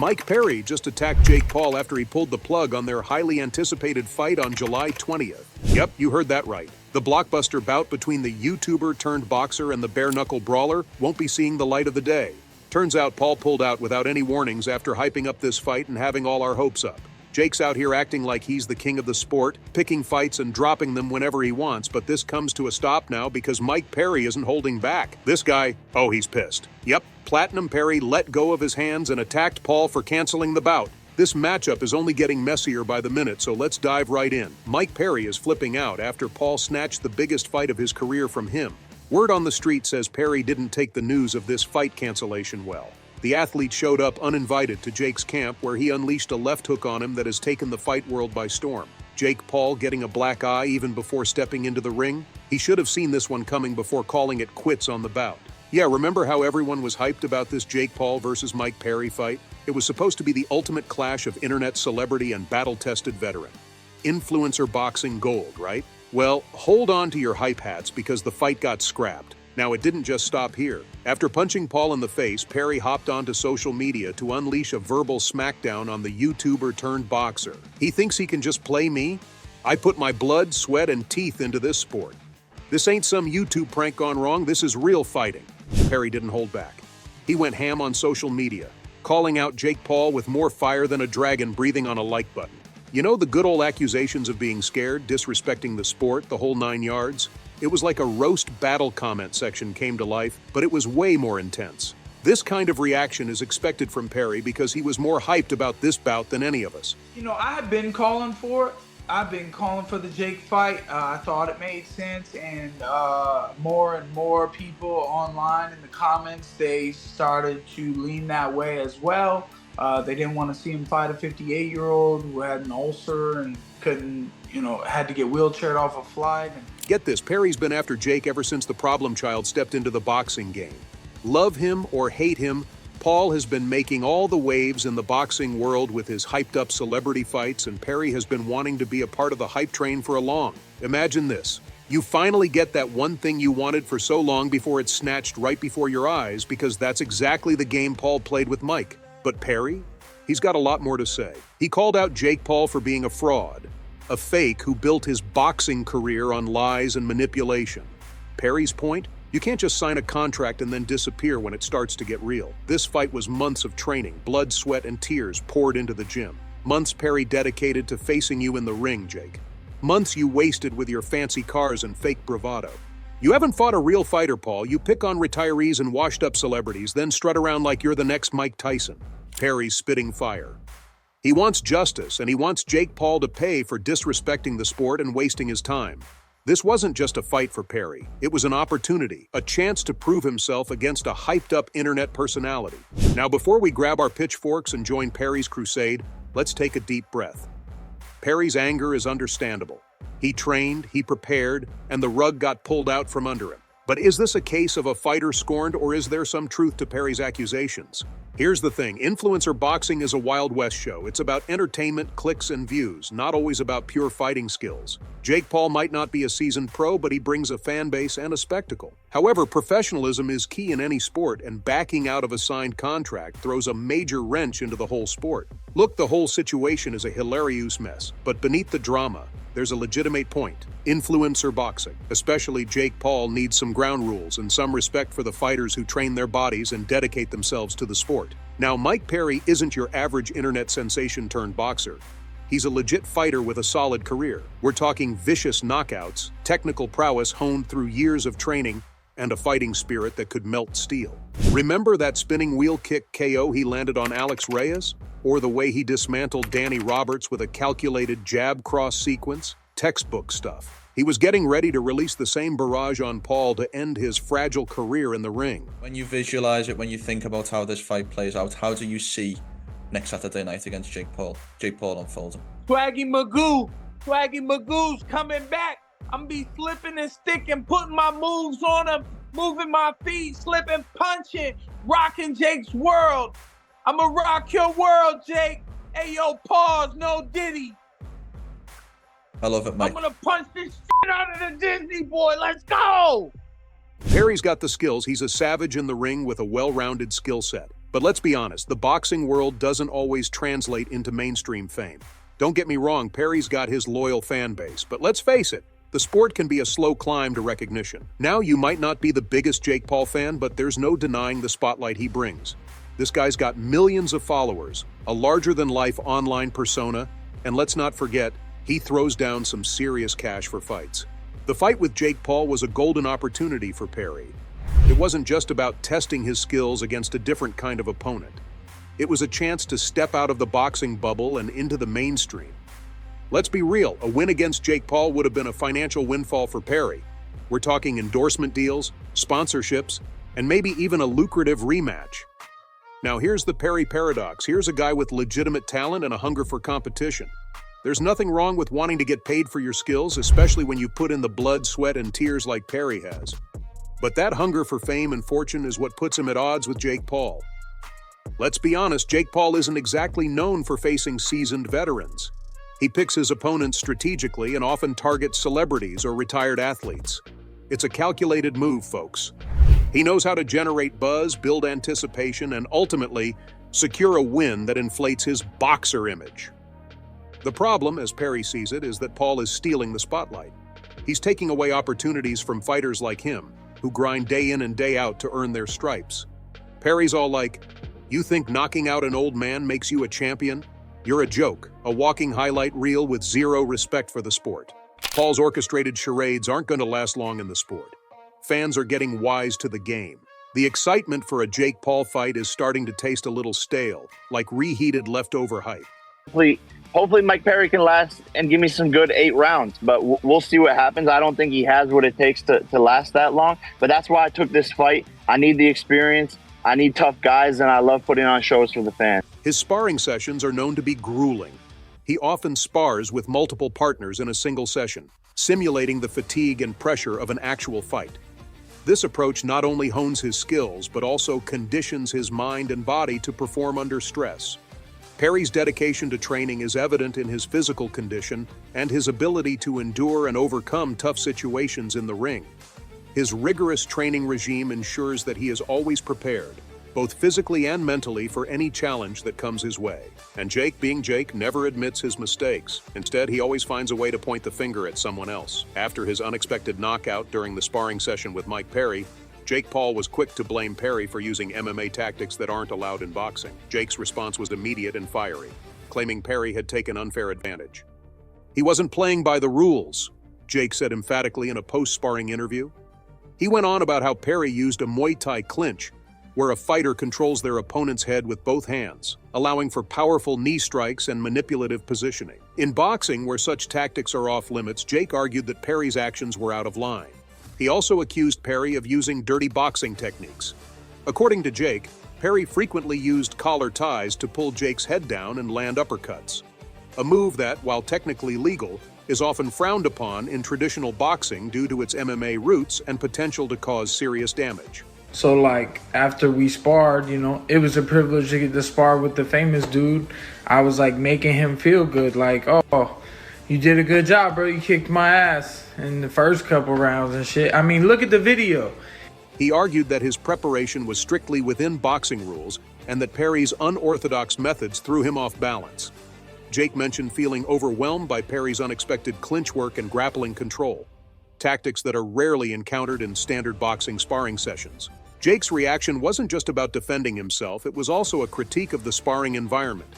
Mike Perry just attacked Jake Paul after he pulled the plug on their highly anticipated fight on July 20th. Yep, you heard that right. The blockbuster bout between the YouTuber-turned-boxer and the bare-knuckle brawler won't be seeing the light of the day. Turns out Paul pulled out without any warnings after hyping up this fight and having all our hopes up. Jake's out here acting like he's the king of the sport, picking fights and dropping them whenever he wants, but this comes to a stop now because Mike Perry isn't holding back. This guy, oh, he's pissed. Yep, Platinum Perry let go of his hands and attacked Paul for canceling the bout. This matchup is only getting messier by the minute, so let's dive right in. Mike Perry is flipping out after Paul snatched the biggest fight of his career from him. Word on the street says Perry didn't take the news of this fight cancellation well. The athlete showed up uninvited to Jake's camp where he unleashed a left hook on him that has taken the fight world by storm. Jake Paul getting a black eye even before stepping into the ring? He should have seen this one coming before calling it quits on the bout. Yeah, remember how everyone was hyped about this Jake Paul versus Mike Perry fight? It was supposed to be the ultimate clash of internet celebrity and battle-tested veteran. Influencer boxing gold, right? Well, hold on to your hype hats because the fight got scrapped. Now, it didn't just stop here. After punching Paul in the face, Perry hopped onto social media to unleash a verbal smackdown on the YouTuber-turned-boxer. He thinks he can just play me? I put my blood, sweat, and teeth into this sport. This ain't some YouTube prank gone wrong, this is real fighting. Perry didn't hold back. He went ham on social media, calling out Jake Paul with more fire than a dragon breathing on a like button. You know the good old accusations of being scared, disrespecting the sport, the whole 9 yards? It was like a roast battle comment section came to life, but it was way more intense. This kind of reaction is expected from Perry because he was more hyped about this bout than any of us. You know, I have been calling for it. I've been calling for the Jake fight. I thought it made sense, and more and more people online in the comments, they started to lean that way as well. They didn't want to see him fight a 58-year-old who had an ulcer and couldn't, had to get wheelchaired off a flight. Get this, Perry's been after Jake ever since the problem child stepped into the boxing game. Love him or hate him, Paul has been making all the waves in the boxing world with his hyped-up celebrity fights, and Perry has been wanting to be a part of the hype train for a long. Imagine this. You finally get that one thing you wanted for so long before it's snatched right before your eyes, because that's exactly the game Paul played with Mike. But Perry? He's got a lot more to say. He called out Jake Paul for being a fraud, a fake who built his boxing career on lies and manipulation. Perry's point? You can't just sign a contract and then disappear when it starts to get real. This fight was months of training, blood, sweat, and tears poured into the gym. Months Perry dedicated to facing you in the ring, Jake. Months you wasted with your fancy cars and fake bravado. You haven't fought a real fighter, Paul. You pick on retirees and washed-up celebrities, then strut around like you're the next Mike Tyson. Perry's spitting fire. He wants justice, and he wants Jake Paul to pay for disrespecting the sport and wasting his time. This wasn't just a fight for Perry. It was an opportunity, a chance to prove himself against a hyped-up internet personality. Now, before we grab our pitchforks and join Perry's crusade, let's take a deep breath. Perry's anger is understandable. He trained, he prepared, and the rug got pulled out from under him. But is this a case of a fighter scorned, or is there some truth to Perry's accusations? Here's the thing, influencer boxing is a Wild West show. It's about entertainment, clicks, and views, not always about pure fighting skills. Jake Paul might not be a seasoned pro, but he brings a fan base and a spectacle. However, professionalism is key in any sport, and backing out of a signed contract throws a major wrench into the whole sport. Look, the whole situation is a hilarious mess, but beneath the drama, there's a legitimate point. Influencer boxing, especially Jake Paul, needs some ground rules and some respect for the fighters who train their bodies and dedicate themselves to the sport. Now, Mike Perry isn't your average internet sensation turned boxer. He's a legit fighter with a solid career. We're talking vicious knockouts, technical prowess honed through years of training, and a fighting spirit that could melt steel. Remember that spinning wheel kick KO he landed on Alex Reyes? Or the way he dismantled Danny Roberts with a calculated jab cross sequence? Textbook stuff. He was getting ready to release the same barrage on Paul to end his fragile career in the ring. When you visualize it, when you think about how this fight plays out, how do you see next Saturday night against Jake Paul unfolding? Swaggy Magoo's coming back. I'm gonna be flipping and sticking, putting my moves on him, moving my feet, slipping, punching, rocking Jake's world. I'ma rock your world, Jake. Hey, yo, pause, no Diddy. I love it, Mike. I'm gonna punch this shit out of the Disney boy. Let's go! Perry's got the skills. He's a savage in the ring with a well-rounded skill set. But But let's be honest, the boxing world doesn't always translate into mainstream fame. Don't get me wrong, Perry's got his loyal fan base, but let's face it, the sport can be a slow climb to recognition. Now, you might not be the biggest Jake Paul fan, but there's no denying the spotlight he brings. This guy's got millions of followers, a larger-than-life online persona, and let's not forget, he throws down some serious cash for fights. The fight with Jake Paul was a golden opportunity for Perry. It wasn't just about testing his skills against a different kind of opponent. It was a chance to step out of the boxing bubble and into the mainstream. Let's be real, a win against Jake Paul would have been a financial windfall for Perry. We're talking endorsement deals, sponsorships, and maybe even a lucrative rematch. Now here's the Perry paradox. Here's a guy with legitimate talent and a hunger for competition. There's nothing wrong with wanting to get paid for your skills, especially when you put in the blood, sweat, and tears like Perry has. But that hunger for fame and fortune is what puts him at odds with Jake Paul. Let's be honest, Jake Paul isn't exactly known for facing seasoned veterans. He picks his opponents strategically and often targets celebrities or retired athletes. It's a calculated move, folks. He knows how to generate buzz, build anticipation, and ultimately secure a win that inflates his boxer image. The problem, as Perry sees it, is that Paul is stealing the spotlight. He's taking away opportunities from fighters like him, who grind day in and day out to earn their stripes. Perry's all like, "You think knocking out an old man makes you a champion? You're a joke, a walking highlight reel with zero respect for the sport." Paul's orchestrated charades aren't going to last long in the sport. Fans are getting wise to the game. The excitement for a Jake Paul fight is starting to taste a little stale, like reheated leftover hype. Hopefully Mike Perry can last and give me some good 8 rounds, but we'll see what happens. I don't think he has what it takes to last that long, but that's why I took this fight. I need the experience. I need tough guys, and I love putting on shows for the fans. His sparring sessions are known to be grueling. He often spars with multiple partners in a single session, simulating the fatigue and pressure of an actual fight. This approach not only hones his skills, but also conditions his mind and body to perform under stress. Perry's dedication to training is evident in his physical condition and his ability to endure and overcome tough situations in the ring. His rigorous training regime ensures that he is always prepared, both physically and mentally, for any challenge that comes his way. And Jake, being Jake, never admits his mistakes. Instead, he always finds a way to point the finger at someone else. After his unexpected knockout during the sparring session with Mike Perry, Jake Paul was quick to blame Perry for using MMA tactics that aren't allowed in boxing. Jake's response was immediate and fiery, claiming Perry had taken unfair advantage. "He wasn't playing by the rules," Jake said emphatically in a post-sparring interview. He went on about how Perry used a Muay Thai clinch, where a fighter controls their opponent's head with both hands, allowing for powerful knee strikes and manipulative positioning. In boxing, where such tactics are off limits, Jake argued that Perry's actions were out of line. He also accused Perry of using dirty boxing techniques. According to Jake, Perry frequently used collar ties to pull Jake's head down and land uppercuts, a move that, while technically legal, is often frowned upon in traditional boxing due to its MMA roots and potential to cause serious damage. So like after we sparred, it was a privilege to get to spar with the famous dude. I was like making him feel good, like, "Oh, you did a good job, bro. You kicked my ass in the first couple rounds and shit." I mean, look at the video. He argued that his preparation was strictly within boxing rules and that Perry's unorthodox methods threw him off balance. Jake mentioned feeling overwhelmed by Perry's unexpected clinch work and grappling control, tactics that are rarely encountered in standard boxing sparring sessions. Jake's reaction wasn't just about defending himself, it was also a critique of the sparring environment.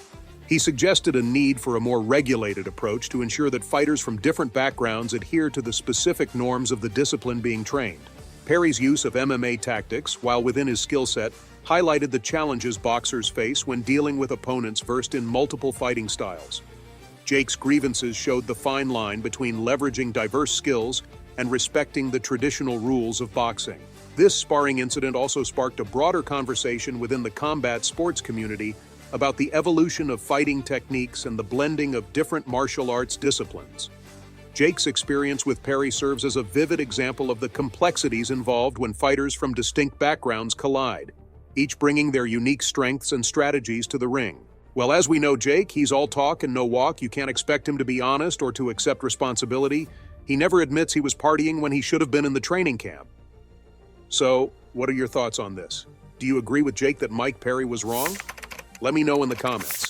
He suggested a need for a more regulated approach to ensure that fighters from different backgrounds adhere to the specific norms of the discipline being trained. Perry's use of MMA tactics, while within his skill set, highlighted the challenges boxers face when dealing with opponents versed in multiple fighting styles. Jake's grievances showed the fine line between leveraging diverse skills and respecting the traditional rules of boxing. This sparring incident also sparked a broader conversation within the combat sports community about the evolution of fighting techniques and the blending of different martial arts disciplines. Jake's experience with Perry serves as a vivid example of the complexities involved when fighters from distinct backgrounds collide, each bringing their unique strengths and strategies to the ring. Well, as we know Jake, he's all talk and no walk. You can't expect him to be honest or to accept responsibility. He never admits he was partying when he should have been in the training camp. So, what are your thoughts on this? Do you agree with Jake that Mike Perry was wrong? Let me know in the comments.